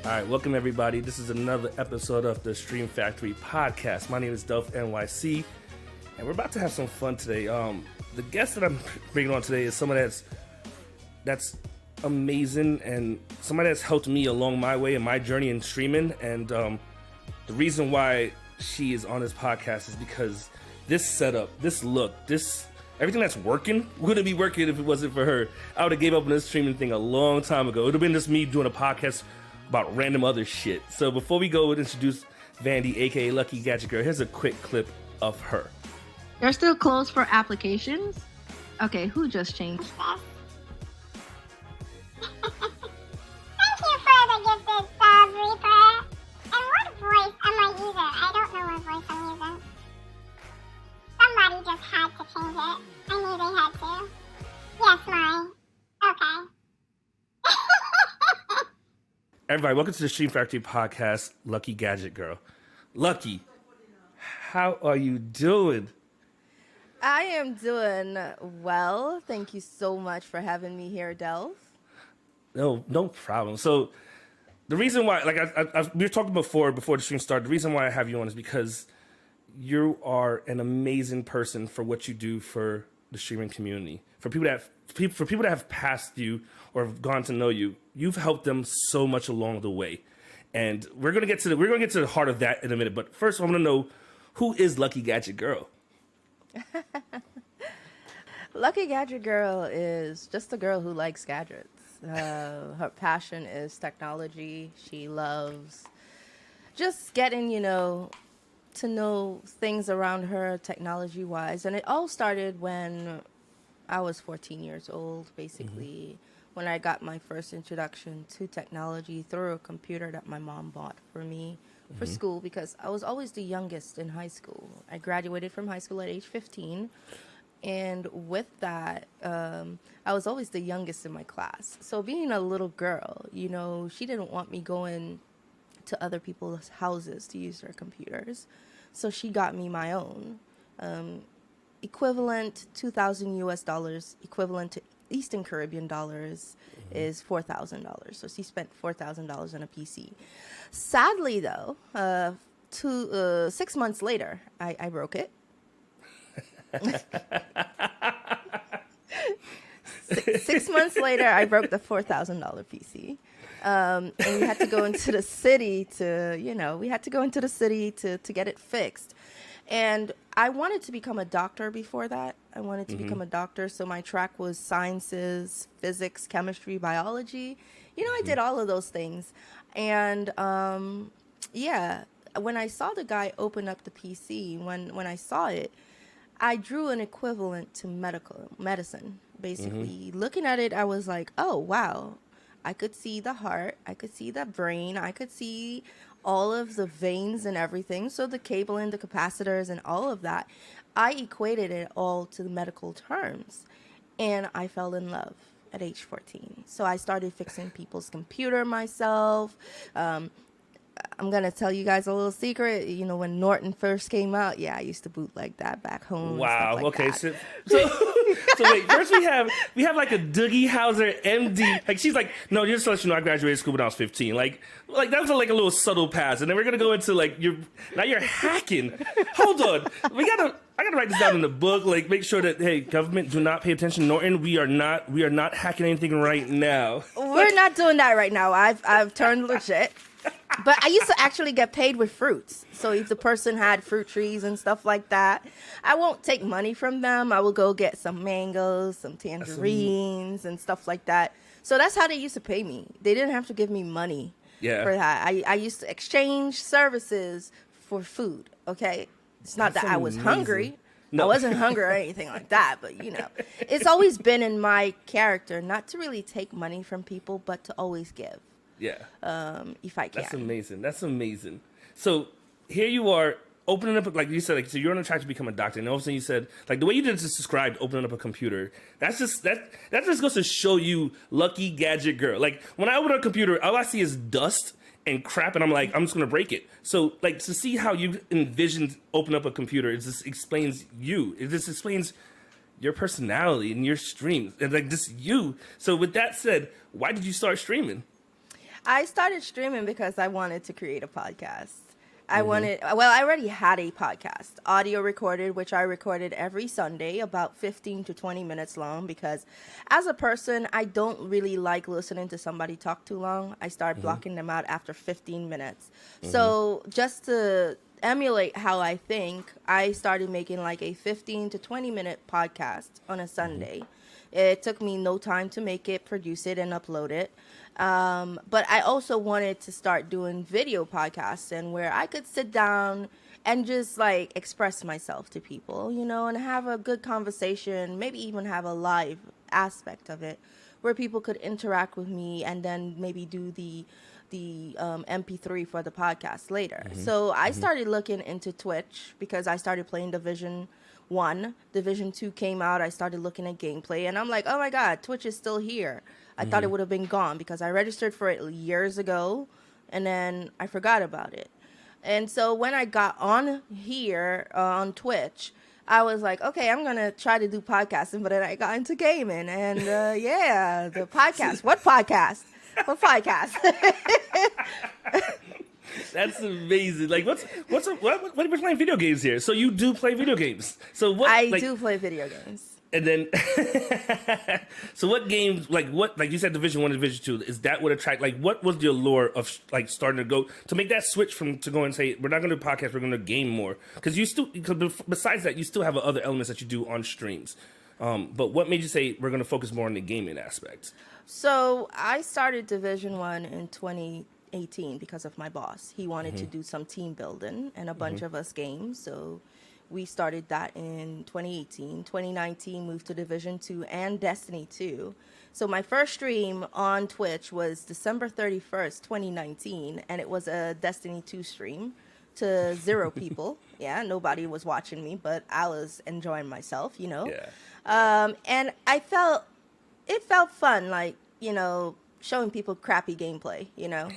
All right, welcome everybody. This is another episode of the Stream Factory podcast. My name is Delph NYC, and we're about to have some fun today. The guest that I'm bringing on today is someone that's amazing and somebody that's helped me along my way in my journey in streaming. And the reason why she is on this podcast is because this setup, this look, everything that's working wouldn't be working if it wasn't for her. I would have gave up on this streaming thing a long time ago. It would have been just me doing a podcast about random other shit. So before we go and introduce Vandy, aka Lucky Gadget Girl, here's a quick clip of her. They're still closed for applications? Okay, who just changed? Thank you for the gifted sub, Reaper. And what voice am I using? I don't know what voice I'm using. Somebody just had to change it. I knew they had to. Yes, mine. Okay. Everybody, welcome to the Stream Factory podcast, Lucky Gadget Girl. Lucky, how are you doing? I am doing well. Thank you so much for having me here, Delph. No problem. So the reason why, we were talking before the stream started, the reason why I have you on is because you are an amazing person for what you do for the streaming community. For people that have passed you or have gone to know you, you've helped them so much along the way. And we're gonna get to the heart of that in a minute. But first, I want to know, who is Lucky Gadget Girl? Lucky Gadget Girl is just a girl who likes gadgets. Her passion is technology. She loves just getting, to know things around her technology-wise. And it all started when I was 14 years old, basically, when I got my first introduction to technology through a computer that my mom bought for me for school, because I was always the youngest in high school. I graduated from high school at age 15. And with that, I was always the youngest in my class. So being a little girl, she didn't want me going to other people's houses to use their computers. So she got me my own. Equivalent $2,000 US, equivalent to Eastern Caribbean dollars, is $4,000. So she spent $4,000 on a PC. Sadly, though, 6 months later, I broke it. 6 months later, I broke the $4,000 PC. And we had to go into the city to get it fixed. And I wanted to become a doctor before that. I wanted to become a doctor. So my track was sciences, physics, chemistry, biology. I did all of those things. And when I saw the guy open up the PC, when I saw it, I drew an equivalent to medicine, basically. Looking at it, I was like, oh, wow. I could see the heart. I could see the brain. I could see all of the veins and everything. So the cable and the capacitors and all of that. I equated it all to the medical terms. And I fell in love at age 14. So I started fixing people's computer myself. I'm going to tell you guys a little secret. When Norton first came out, I used to bootleg that back home. Wow. Like okay. That. So wait, first we have like a Doogie Howser MD. Like, she's like, no, just to let you know, I graduated school when I was 15. Like that was like a little subtle pass. And then we're going to go into like, you're hacking. Hold on. I gotta write this down in the book. Like, make sure that, hey, government, do not pay attention. Norton, we are not hacking anything right now. We're not doing that right now. I've turned legit. But I used to actually get paid with fruits. So if the person had fruit trees and stuff like that, I won't take money from them. I will go get some mangoes, some tangerines, and stuff like that. So that's how they used to pay me. They didn't have to give me money for that. I used to exchange services for food, okay? It's not that I was hungry. No. I wasn't hungry or anything like that, but, it's always been in my character not to really take money from people, but to always give. Yeah. If I can. That's amazing. So here you are opening up, like you said, like, so you're on a track to become a doctor, and all of a sudden you said, like, the way you just described opening up a computer, that just goes to show you Lucky Gadget Girl. Like, when I open a computer, all I see is dust and crap, and I'm like, I'm just gonna break it. So, like, to see how you envisioned open up a computer, it just explains you. It just explains your personality and your streams, and like, just you. So with that said, why did you start streaming? I started streaming because I wanted to create a podcast. I already had a podcast, audio recorded, which I recorded every Sunday, about 15 to 20 minutes long, because as a person, I don't really like listening to somebody talk too long. I start blocking them out after 15 minutes. So just to emulate how I think, I started making like a 15 to 20 minute podcast on a Sunday. It took me no time to make it, produce it, and upload it. But I also wanted to start doing video podcasts and where I could sit down and just like express myself to people, you know, and have a good conversation, maybe even have a live aspect of it where people could interact with me and then maybe do the MP3 for the podcast later. So I started looking into Twitch because I started playing Division 1. Division 2 came out. I started looking at gameplay and I'm like, oh my God, Twitch is still here. I thought it would have been gone because I registered for it years ago and then I forgot about it. And so when I got on here on Twitch, I was like, okay, I'm going to try to do podcasting. But then I got into gaming and the podcast. What podcast? What podcast? That's amazing. Like, what are you playing video games here? So you do play video games. So what? I do play video games. And then, so what games, like you said, Division 1 and Division 2, is that what attract, like, what was your allure of, like, starting to go, to make that switch to go and say, we're not going to do podcasts, we're going to game more? Because besides that, you still have other elements that you do on streams. But what made you say, we're going to focus more on the gaming aspect? So I started Division 1 in 2018 because of my boss. He wanted to do some team building and a bunch of us games, so we started that in 2018. 2019 moved to Division 2 and Destiny 2. So my first stream on Twitch was December 31st, 2019, and it was a Destiny 2 stream to 0 people. Yeah, nobody was watching me, but I was enjoying myself, you know. Yeah. And it felt fun, like, you know, showing people crappy gameplay, you know.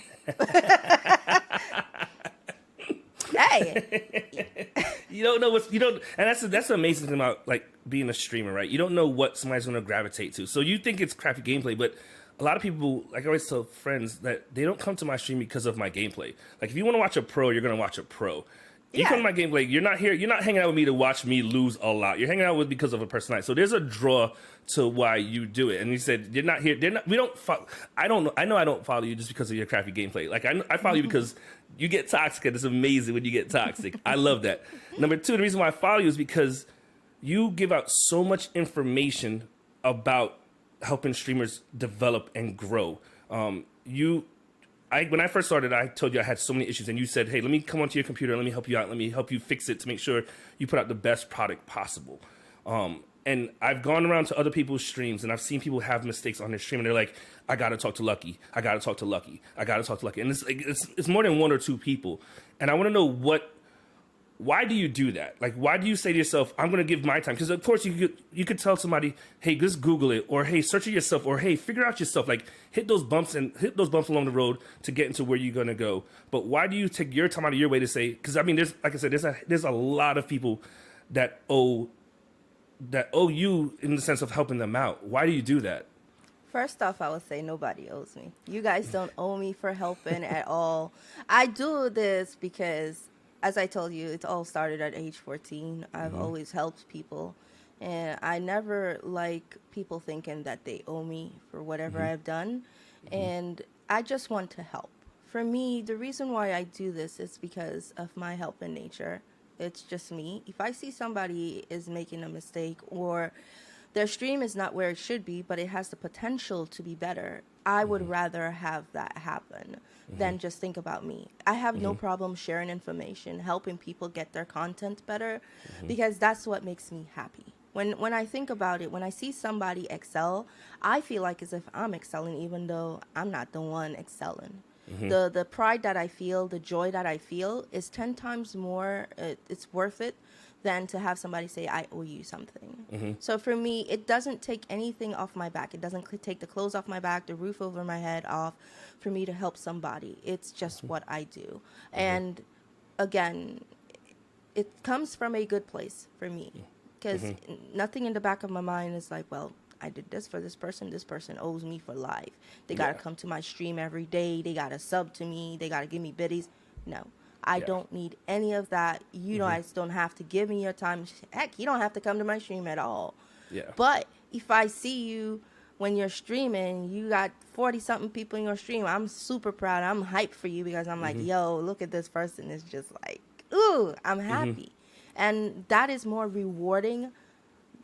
Hey. You don't know and that's the amazing thing about, like, being a streamer, right? You don't know what somebody's going to gravitate to. So you think it's crappy gameplay, but a lot of people, like I always tell friends, that they don't come to my stream because of my gameplay. Like, if you want to watch a pro, you're going to watch a pro. You come to my gameplay, you're not hanging out with me to watch me lose a lot. You're hanging out with because of a personality. So there's a draw to why you do it. And you said, you're not here. We don't follow. I know I don't follow you just because of your crappy gameplay. Like, I follow you because you get toxic, and it's amazing when you get toxic. I love that. Number 2, the reason why I follow you is because you give out so much information about helping streamers develop and grow. When I first started, I told you I had so many issues, and you said, hey, let me come onto your computer, let me help you out, let me help you fix it to make sure you put out the best product possible. And I've gone around to other people's streams, and I've seen people have mistakes on their stream, and they're like, I got to talk to Lucky. I got to talk to Lucky. I got to talk to Lucky. And it's more than 1 or 2 people. And I want to know why do you do that? Like, why do you say to yourself, I'm going to give my time? Because, of course, you could tell somebody, hey, just Google it, or hey, search it yourself, or hey, figure out yourself. Like, hit those bumps along the road to get into where you're going to go. But why do you take your time out of your way to say, because, I mean, there's a lot of people that owe you in the sense of helping them out. Why do you do that? First off, I would say nobody owes me. You guys don't owe me for helping at all. I do this because, as I told you, it all started at age 14. I've always helped people. And I never like people thinking that they owe me for whatever I've done. And I just want to help. For me, the reason why I do this is because of my helping nature. It's just me. If I see somebody is making a mistake or their stream is not where it should be, but it has the potential to be better, I would rather have that happen than just think about me. I have no problem sharing information, helping people get their content better, because that's what makes me happy. When I think about it, when I see somebody excel, I feel like as if I'm excelling, even though I'm not the one excelling. The pride that I feel, the joy that I feel is 10 times more, it's worth it than to have somebody say, I owe you something. So for me, it doesn't take anything off my back. It doesn't take the clothes off my back, the roof over my head off for me to help somebody. It's just what I do. And again, it comes from a good place for me, because nothing in the back of my mind is like, well, I did this for this person owes me for life. They got to come to my stream every day. They got to sub to me. They got to give me biddies. No, I don't need any of that. You guys don't have to give me your time. Heck, you don't have to come to my stream at all. Yeah. But if I see you when you're streaming, you got 40-something people in your stream, I'm super proud. I'm hyped for you because I'm like, yo, look at this person. It's just like, ooh, I'm happy. And that is more rewarding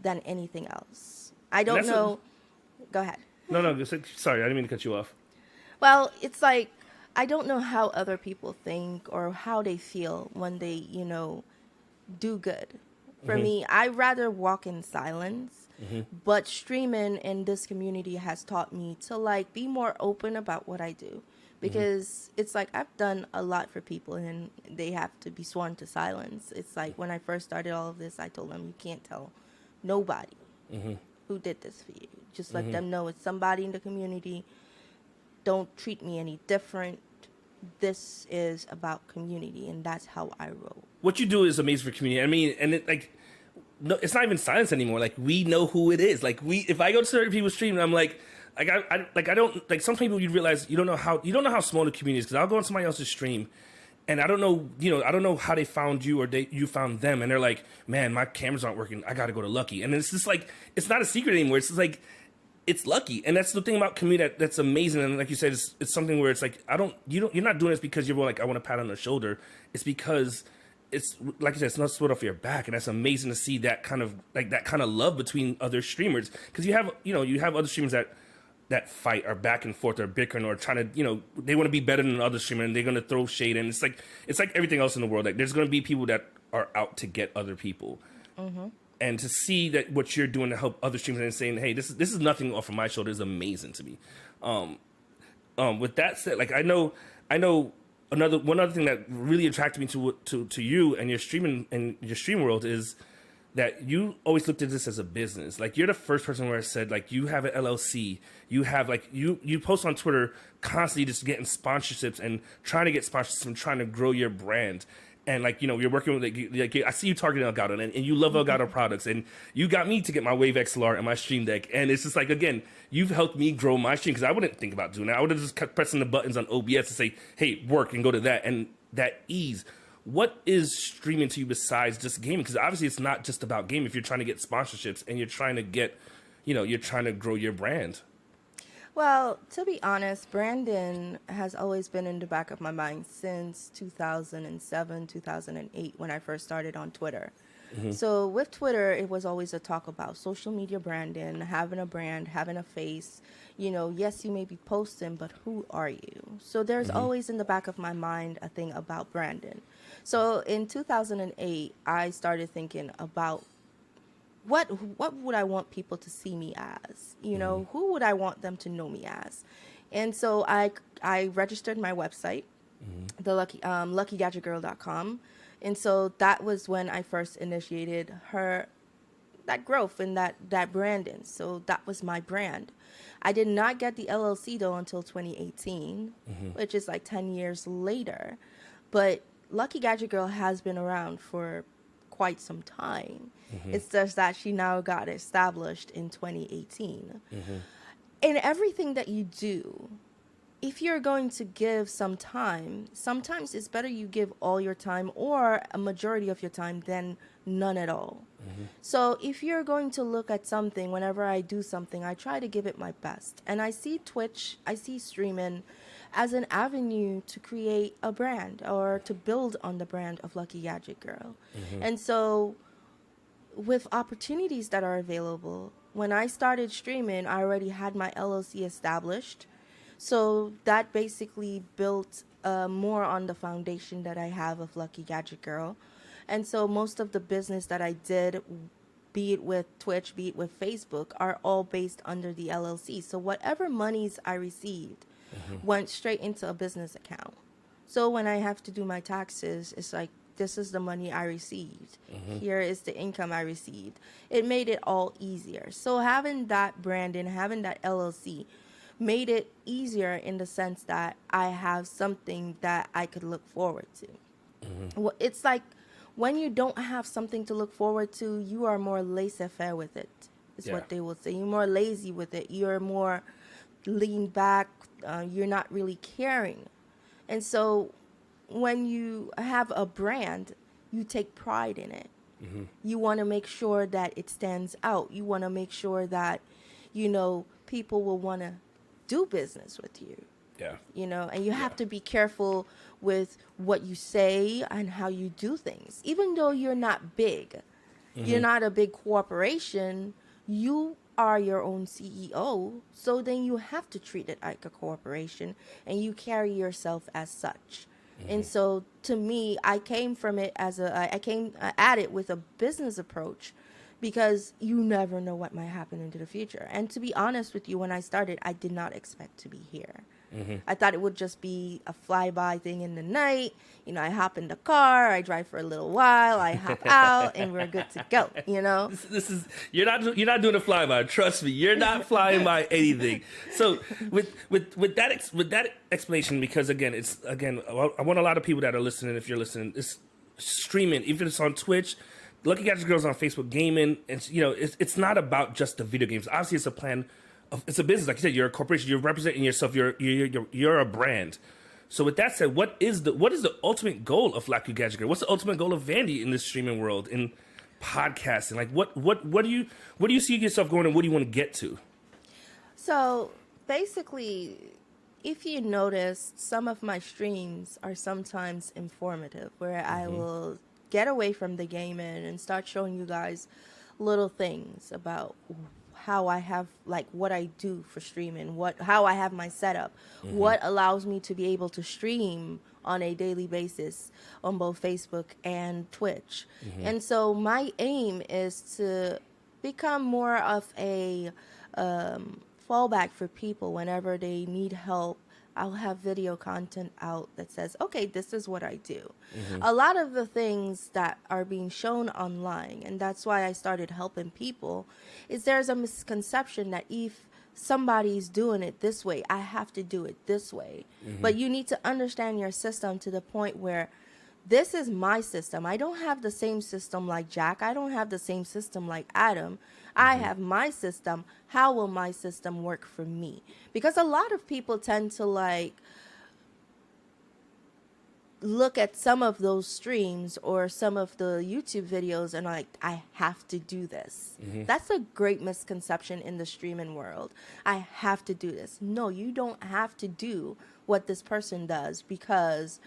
than anything else. I don't know. Go ahead. No, sorry, I didn't mean to cut you off. Well, it's like, I don't know how other people think or how they feel when they, do good. For me, I rather walk in silence. But streaming in this community has taught me to like be more open about what I do. Because it's like I've done a lot for people and they have to be sworn to silence. It's like when I first started all of this, I told them, you can't tell nobody who did this for you. Just let them know it's somebody in the community. Don't treat me any different. This is about community, and that's how I roll. What you do is amazing for community. I mean, and no, it's not even silence anymore. Like, we know who it is. Like, if I go to certain people's stream, I'm like I don't like some people. You realize you don't know how small the community is, because I'll go on somebody else's stream, and I don't know how they found you or you found them, and they're like, man, my cameras aren't working. I got to go to Lucky, and it's just like it's not a secret anymore. It's just like it's Lucky, and that's the thing about community that's amazing. And like you said, it's something where it's like you're not doing this because you're like I want a pat on the shoulder. It's because it's like you said, it's not sweat off your back, and that's amazing to see that kind of love between other streamers, because you have other streamers that fight or back and forth or bickering or trying to, they want to be better than another streamer, and they're going to throw shade. And it's like everything else in the world. Like, there's going to be people that are out to get other people. And to see that what you're doing to help other streamers and saying, hey, this is nothing off of my shoulder is amazing to me. With that said, like, I know one other thing that really attracted me to you and your streaming and your stream world is that you always looked at this as a business. Like, you're the first person where I said, like, you have an LLC. You have, like, you post on Twitter constantly just getting sponsorships and trying to get sponsorships and trying to grow your brand. And, like, you're working with, like I see you targeting Elgato, and you love Elgato products. And you got me to get my Wave XLR and my Stream Deck. And it's just like, again, you've helped me grow my stream, because I wouldn't think about doing that. I would have just kept pressing the buttons on OBS to say, hey, work, and go to that. And that ease. What is streaming to you besides just gaming? Because obviously it's not just about gaming if you're trying to get sponsorships and you're trying to get, you're trying to grow your brand. Well, to be honest, branding has always been in the back of my mind since 2007, 2008, when I first started on Twitter. So with Twitter, it was always a talk about social media branding, having a brand, having a face. Yes, you may be posting, but who are you? So there's always in the back of my mind a thing about branding. So in 2008, I started thinking about what would I want people to see me as? Who would I want them to know me as? And so I registered my website, the LuckyGadgetGirl.com. And so that was when I first initiated that growth and that branding. So that was my brand. I did not get the LLC though until 2018, which is like 10 years later. But Lucky Gadget Girl has been around for quite some time. It's just that she now got established in 2018. In everything that you do, if you're going to give some time, sometimes it's better you give all your time or a majority of your time than none at all. So if you're going to look at something, whenever I do something, I try to give it my best. And I see Twitch, I see streaming as an avenue to create a brand or to build on the brand of Lucky Gadget Girl. And so with opportunities that are available, when I started streaming, I already had my LLC established. So that basically built more on the foundation that I have of Lucky Gadget Girl. And so most of the business that I did, be it with Twitch, be it with Facebook, are all based under the LLC. So whatever monies I received went straight into a business account. So when I have to do my taxes, it's like, this is the money I received. Here is the income I received. It made it all easier. So having that branding, having that LLC made it easier in the sense that I have something that I could look forward to. Well, it's like when you don't have something to look forward to, you are more laissez-faire with it. is Yeah. what they will say. You're more lazy with it. You're more lean back. You're not really caring. And so when you have a brand, you take pride in it. You want to make sure that it stands out. You want to make sure that, people will want to do business with you. Yeah. And you have to be careful with what you say and how you do things. Even though you're not big, you're not a big corporation, you are your own CEO. So then you have to treat it like a corporation and you carry yourself as such. And so to me, I came from it I came at it with a business approach, because you never know what might happen into the future. And to be honest with you, when I started, I did not expect to be here. I thought it would just be a flyby thing in the night. I hop in the car, I drive for a little while, I hop out, and we're good to go. This is you're not doing a flyby. Trust me, you're not flying by anything. So with that explanation, because I want a lot of people that are listening. If you're listening, it's streaming, even if it's on Twitch. Lucky Gadget Girl's on Facebook gaming, and it's not about just the video games. Obviously, it's a plan. It's a business, like you said. You're a corporation. You're representing yourself. You're a brand. So with that said, what is the ultimate goal of Lucky Gadget Girl? What's the ultimate goal of Vandy in the streaming world, in podcasting? Like what do you see yourself going, and what do you want to get to? So basically, if you notice, some of my streams are sometimes informative, where I will get away from the gaming and start showing you guys little things about how I have, like, what I do for streaming, how I have my setup, what allows me to be able to stream on a daily basis on both Facebook and Twitch. And so my aim is to become more of a fallback for people whenever they need help. I'll have video content out that says, okay, this is what I do. A lot of the things that are being shown online, and that's why I started helping people, is there's a misconception that if somebody's doing it this way, I have to do it this way. But you need to understand your system to the point where this is my system. I don't have the same system like Jack. I don't have the same system like Adam. I have my system. How will my system work for me? Because a lot of people tend to look at some of those streams or some of the YouTube videos and I have to do this. That's a great misconception in the streaming world. I have to do this. No, you don't have to do what this person does, because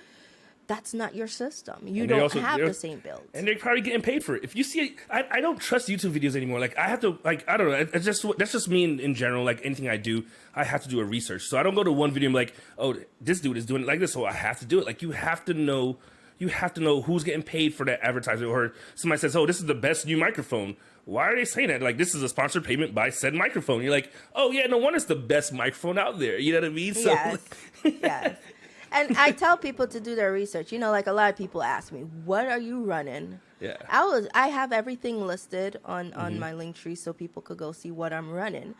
that's not your system. You don't have the same build. And they're probably getting paid for it. If you see, I don't trust YouTube videos anymore. Like, I have to, I don't know. That's just me in general. Like, anything I do, I have to do a research. So I don't go to one video and be like, oh, this dude is doing it like this, so I have to do it. Like, you have to know who's getting paid for that advertisement. Or somebody says, oh, this is the best new microphone. Why are they saying that? Like, this is a sponsored payment by said microphone. You're like, oh yeah, no wonder it's the best microphone out there. You know what I mean? So, yes. And I tell people to do their research. Like, a lot of people ask me, what are you running? Yeah. I have everything listed on my Linktree so people could go see what I'm running.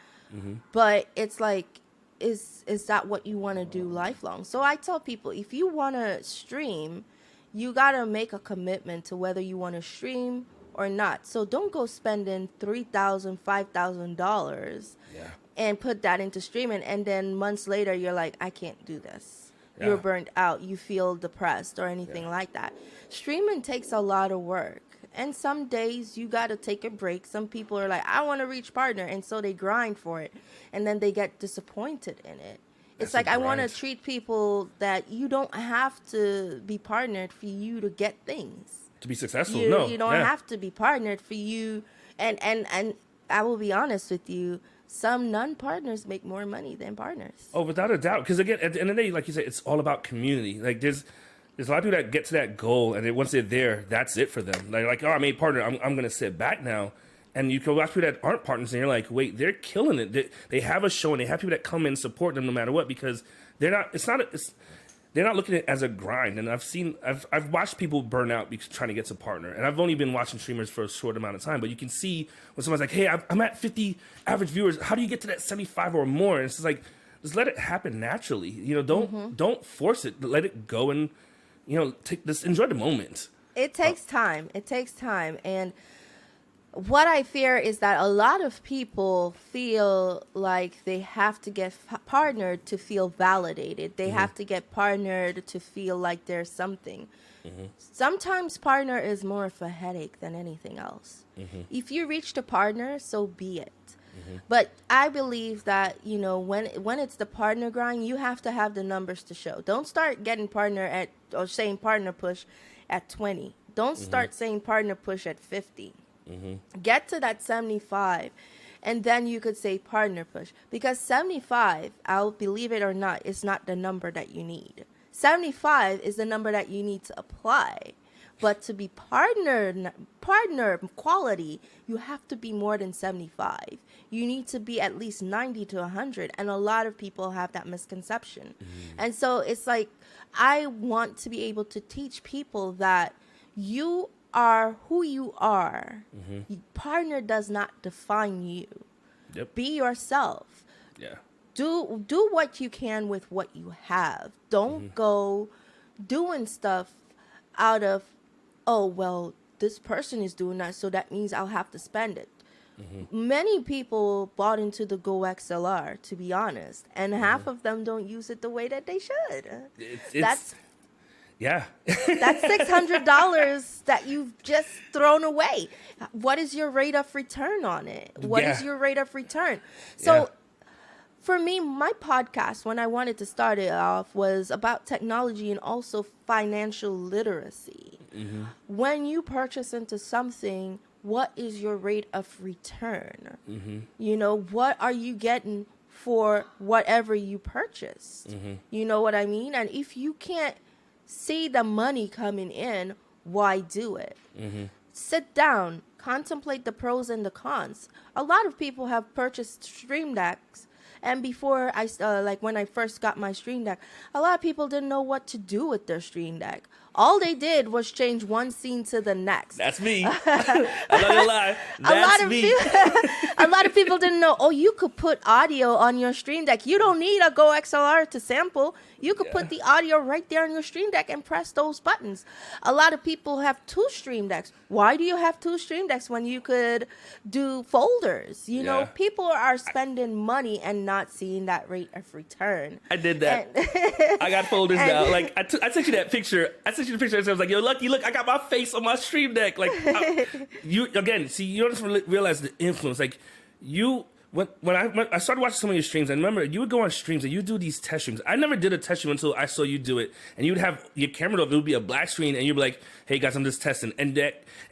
But it's like, is that what you want to do lifelong? So I tell people, if you want to stream, you got to make a commitment to whether you want to stream or not. So don't go spending $3,000, $5,000 and put that into streaming. And then months later, you're like, I can't do this. You're burnt out, you feel depressed or anything like that. Streaming takes a lot of work. And some days you got to take a break. Some people are like, I want to reach partner. And so they grind for it. And then they get disappointed in it. It's like, I want to treat people that you don't have to be partnered for you to get things. To be successful, you don't have to be partnered for you. And I will be honest with you, some non-partners make more money than partners. Oh, without a doubt. Because again, at the end of the day, like you said, it's all about community. Like, there's a lot of people that get to that goal, and then once they're there, that's it for them. Like, oh, I made partner. I'm going to sit back now. And you can watch people that aren't partners, and you're like, wait, they're killing it. They have a show, and they have people that come in and support them no matter what, because they're not looking at it as a grind. And I've watched people burn out because trying to get to partner. And I've only been watching streamers for a short amount of time, but you can see when someone's like, hey, I'm at 50 average viewers. How do you get to that 75 or more? And it's just like, just let it happen naturally. Don't force it. Let it go and, just enjoy the moment. It takes time. And What I fear is that a lot of people feel like they have to get partnered to feel validated. They have to get partnered to feel like there's something. Sometimes partner is more of a headache than anything else. If you reached a partner, so be it. But I believe that, you know, when it's the partner grind, you have to have the numbers to show. Don't start getting partner at, or saying partner push at 20. Don't start saying partner push at 50. Get to that 75, and then you could say partner push. Because 75, I'll believe it or not, is not the number that you need. 75 is the number that you need to apply. But to be partner quality, you have to be more than 75. You need to be at least 90 to 100. And a lot of people have that misconception. And so it's like, I want to be able to teach people that you are who you are. Partner does not define you. Be yourself. Do what you can with what you have. Don't go doing stuff out of, oh, well, this person is doing that, so that means I'll have to spend it. Many people bought into the Go XLR, to be honest, and half of them don't use it the way that they should. That's $600 that you've just thrown away. What is your rate of return on it? What is your rate of return? So for me, my podcast, when I wanted to start it off, was about technology and also financial literacy. When you purchase into something, what is your rate of return? You know, what are you getting for whatever you purchased? You know what I mean? And if you can't see the money coming in, why do it? Sit down, contemplate the pros and the cons. A lot of people have purchased Stream Decks, and before like when I first got my Stream Deck, a lot of people didn't know what to do with their Stream Deck. All they did was change one scene to the next. That's me. I'm not gonna lie. That's me. A lot of people didn't know, oh, you could put audio on your Stream Deck. You don't need a Go XLR to sample. You could put the audio right there on your Stream Deck and press those buttons. A lot of people have 2 Stream Decks. Why do you have 2 Stream Decks when you could do folders? You know, people are spending money and not seeing that rate of return. I did that. I got folders now. Like, I sent you that picture. I sent you the picture and I was like, yo, Lucky, look, I got my face on my Stream Deck. Like, you don't just realize the influence. Like, when I started watching some of your streams, I remember you would go on streams and you do these test streams. I never did a test stream until I saw you do it. And you would have your camera up, it would be a black screen, and you'd be like, hey guys, I'm just testing. And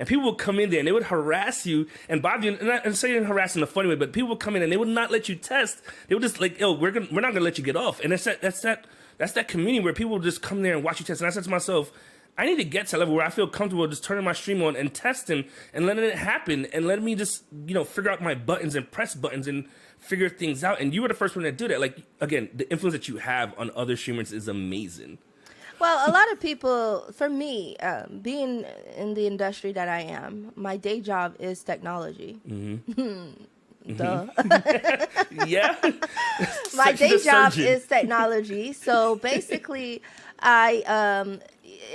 people would come in there and they would harass you and bother you, and say and harass in a funny way, but people would come in and they would not let you test. They would just like, yo, we're not gonna let you get off. And that's that community where people would just come there and watch you test. And I said to myself, I need to get to a level where I feel comfortable just turning my stream on and testing and letting it happen and letting me just, figure out my buttons and press buttons and figure things out. And you were the first one to do that. Like, again, the influence that you have on other streamers is amazing. Well, a lot of people, for me, being in the industry that I am, my day job is technology. Duh. Yeah. My day job is technology. So basically,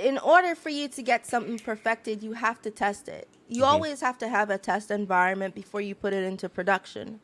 in order for you to get something perfected, you have to test it. You always have to have a test environment before you put it into production.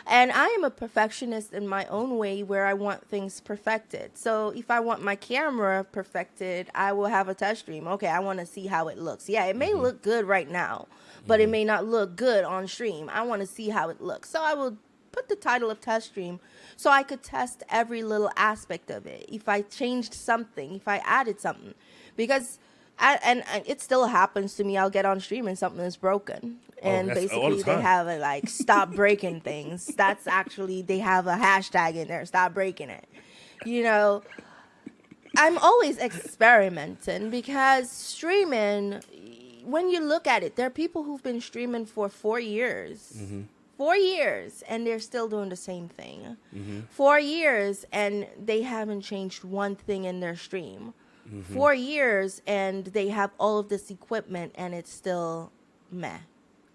And I am a perfectionist in my own way where I want things perfected. So if I want my camera perfected, I will have a test stream. Okay, I want to see how it looks. Yeah, it may look good right now, but it may not look good on stream. I want to see how it looks. So I will put the title of test stream so I could test every little aspect of it. If I changed something, if I added something. Because, and it still happens to me, I'll get on stream and something is broken. And basically they have a, like, stop breaking things. That's actually, they have a hashtag in there, stop breaking it. I'm always experimenting because streaming, when you look at it, there are people who've been streaming for 4 years. 4 years, and they're still doing the same thing. 4 years, and they haven't changed one thing in their stream. 4 years, and they have all of this equipment, and it's still meh.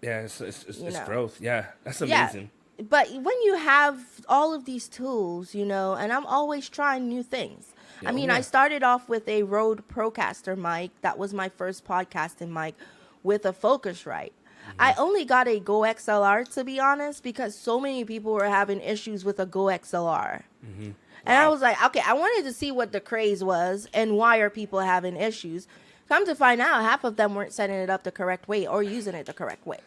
Yeah, it's growth. Yeah, that's amazing. Yeah. But when you have all of these tools, and I'm always trying new things. I started off with a Rode Procaster mic. That was my first podcasting mic with a Focusrite. I only got a Go XLR, to be honest, because so many people were having issues with a Go XLR. Mm-hmm. And I was like, okay, I wanted to see what the craze was and why are people having issues. Come to find out, half of them weren't setting it up the correct way or using it the correct way.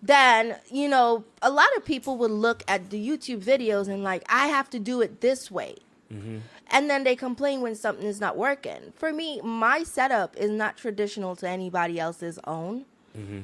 Then, you know, a lot of people would look at the YouTube videos and like, I have to do it this way. Mm-hmm. And then they complain when something is not working. For me, my setup is not traditional to anybody else's own. Mm-hmm.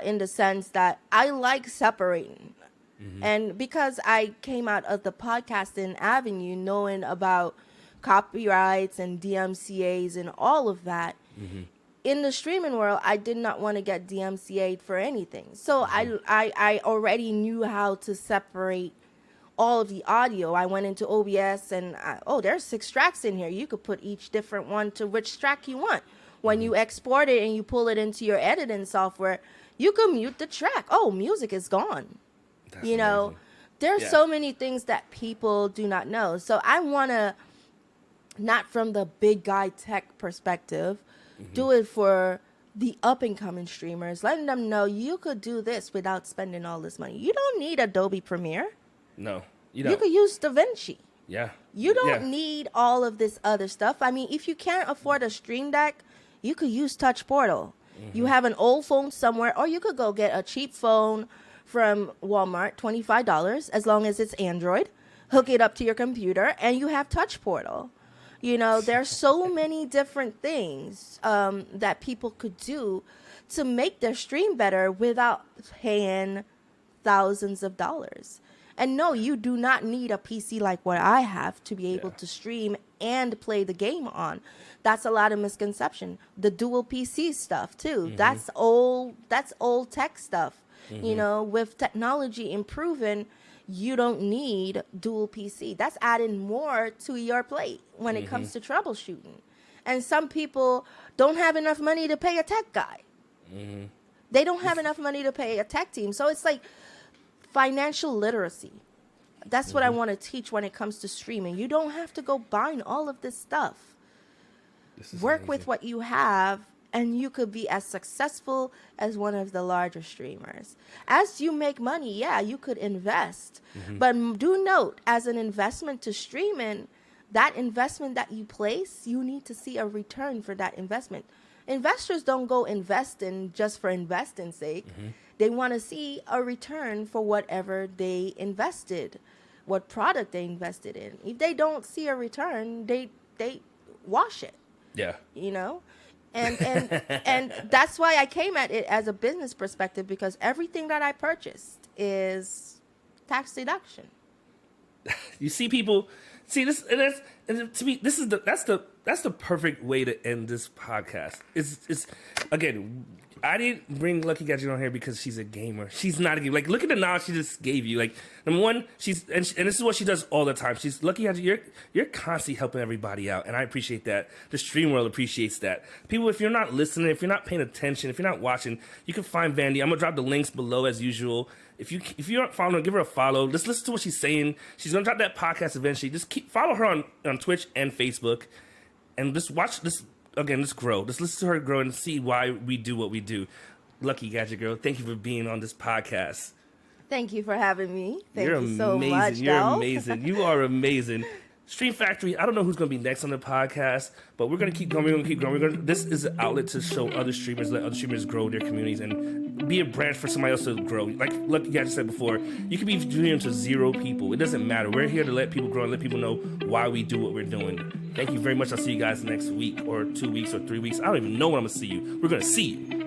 In the sense that I like separating. Mm-hmm. And because I came out of the podcasting avenue knowing about copyrights and DMCAs and all of that, mm-hmm. in the streaming world, I did not want to get DMCA'd for anything. So mm-hmm. I already knew how to separate all of the audio. I went into OBS and, there's 6 tracks in here. You could put each different one to which track you want. When mm-hmm. you export it and you pull it into your editing software, you can mute the track. Oh, music is gone. That's you know, amazing. There's so many things that people do not know. So I want to, not from the big guy tech perspective, mm-hmm. do it for the up-and-coming streamers, letting them know you could do this without spending all this money. You don't need Adobe Premiere. No, you don't. You could use DaVinci. Yeah. You don't need all of this other stuff. I mean, if you can't afford a Stream Deck, you could use Touch Portal. Mm-hmm. You have an old phone somewhere, or you could go get a cheap phone from Walmart, $25, as long as it's Android. Hook it up to your computer, and you have Touch Portal. You know, there's so many different things that people could do to make their stream better without paying thousands of dollars. And no, you do not need a PC like what I have to be able to stream and play the game on. That's a lot of misconception. The dual PC stuff too. Mm-hmm. That's old tech stuff. Mm-hmm. You know, with technology improving, you don't need dual PC. That's adding more to your plate when it comes to troubleshooting. And some people don't have enough money to pay a tech guy. Mm-hmm. They don't have enough money to pay a tech team. So it's like financial literacy. That's what I want to teach when it comes to streaming. You don't have to go buying all of this stuff. Work with what you have, and you could be as successful as one of the larger streamers. As you make money, you could invest. Mm-hmm. But do note, as an investment to streaming, that investment that you place, you need to see a return for that investment. Investors don't go investing just for investing's sake. Mm-hmm. They want to see a return for whatever they invested, what product they invested in. If they don't see a return, they wash it. Yeah. You know? And and that's why I came at it as a business perspective, because everything that I purchased is tax deduction. You see people see this, and to me, that's the perfect way to end this podcast. It's again, I didn't bring Lucky Gadget on here because she's a gamer. She's not a gamer. Like, look at the knowledge she just gave you. Like, number one, and this is what she does all the time. She's Lucky Gadget. You're constantly helping everybody out, and I appreciate that. The stream world appreciates that. People, if you're not listening, if you're not paying attention, if you're not watching, you can find Vandy. I'm gonna drop the links below as usual. If you aren't following her, give her a follow. Just listen to what she's saying. She's gonna drop that podcast eventually. Just follow her on Twitch and Facebook, and just watch this. Again, let's grow. Let's listen to her grow and see why we do what we do. Lucky Gadget Girl, thank you for being on this podcast. Thank you for having me. Thank You're you so amazing. much. You're amazing. You are amazing. Stream Factory, I don't know who's going to be next on the podcast, but we're going to keep going. We're going to keep growing. This is an outlet to show other streamers, let other streamers grow their communities and be a branch for somebody else to grow. Like Lucky Gadget said before, you could be doing to 0 people. It doesn't matter. We're here to let people grow and let people know why we do what we're doing. Thank you very much. I'll see you guys next week or 2 weeks or 3 weeks. I don't even know when I'm going to see you. We're going to see you.